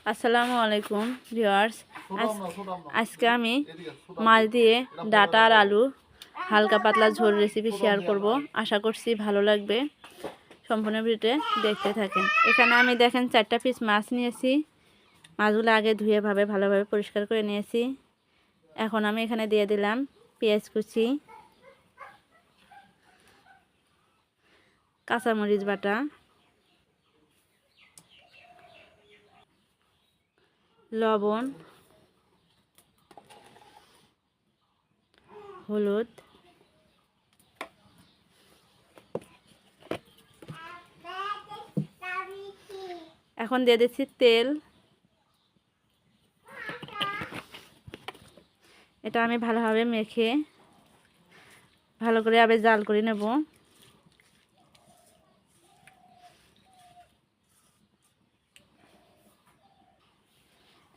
আসসালামু আলাইকুম ভিউয়ার্স। আজকে আমি মাছ দিয়ে ডাটা আর আলু হালকা পাতলা ঝোল রেসিপি শেয়ার করব। আশা করছি ভালো লাগবে, সম্পূর্ণ ভিডিওতে দেখতে থাকেন। এখানে আমি দেখেন 4টা পিস মাছ নিয়েছি। মাছগুলো আগে ধুয়ে ভালোভাবে পরিষ্কার করে নিয়েছি। এখন আমি এখানে দিয়ে দিলাম পেঁয়াজ কুচি, কাঁচামরিচ বাটা, লবণ, হলুদ, এখন দিয়ে দিচ্ছি তেল। এটা আমি ভালোভাবে মেখে ভালো করে আবার জাল করে নেব।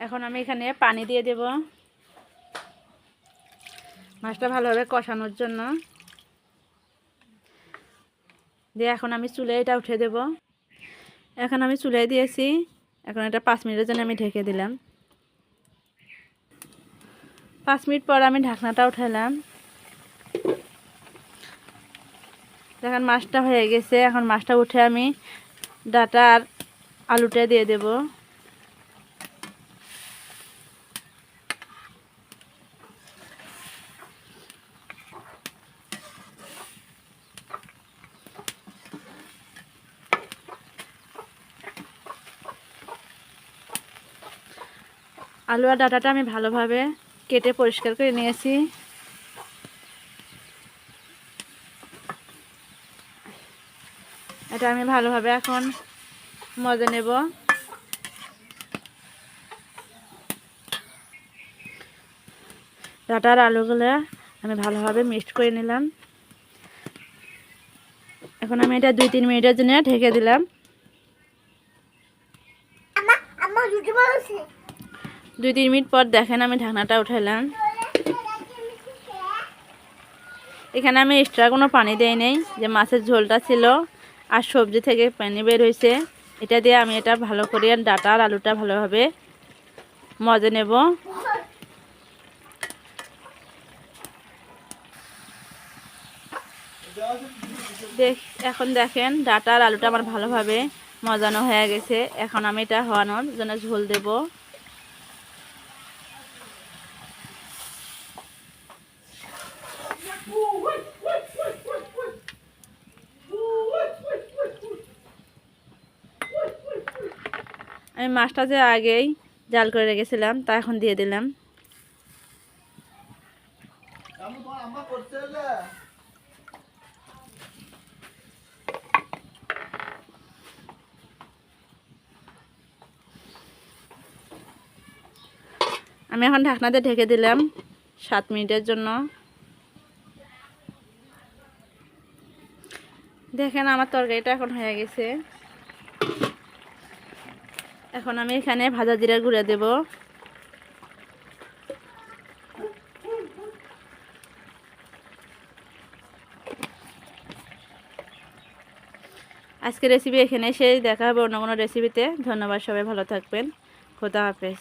এখন আমি এখানে পানি দিয়ে দেব মাছটা ভালোভাবে কষানোর জন্য। দিয়ে এখন আমি চুলায় এটা উঠে দেব। এখন আমি চুলায় দিয়েছি। এখন এটা 5 মিনিটের জন্য আমি ঢেকে দিলাম। 5 মিনিট পর আমি ঢাকনাটা উঠালাম। দেখেন মাছটা হয়ে গেছে। এখন মাছটা উঠে আমি ডাটা আর আলুটা দিয়ে দেব। আলু আর ডাটাটা আমি ভালোভাবে কেটে পরিষ্কার করে নিয়েছি। এটা আমি ভালোভাবে এখন মজে নেব। ডাটা আর আলুগুলো আমি ভালোভাবে মিক্সড করে নিলাম। এখন আমি এটা 2-3 মিনিটের জন্য ঢেকে দিলাম। 2-3 মিনিট পর দেখেন আমি ঢাকনাটা উঠালাম। এখানে আমি এক্সট্রা কোনো পানি দেই নেই, যে মাছের ঝোলটা ছিল আর সবজি থেকে পানি বের হয়েছে, এটা দিয়ে আমি এটা ভালো করে ডাটা আর আলুটা ভালোভাবে মজে নেব। এখন দেখেন ডাটা আর আলুটা আমার ভালোভাবে মজানো হয়ে গেছে। এখন আমি এটা হওয়ানোর জন্য ঝোল দেব। আমি মাছটা যে আগেই জাল করে রেখেছিলাম তা এখন দিয়ে দিলাম। আমি এখন ঢাকনাতে ঢেকে দিলাম 7 মিনিটের জন্য। দেখেন আমার তরকারিটা এখন হয়ে গেছে। এখন আমি এখানে ভাজা জিরার গুঁড়া দেব। আজকের রেসিপি এখানে শেষ। দেখা হবে অন্য কোনো রেসিপিতে। ধন্যবাদ, সবাই ভালো থাকবেন। খোদা হাফেজ।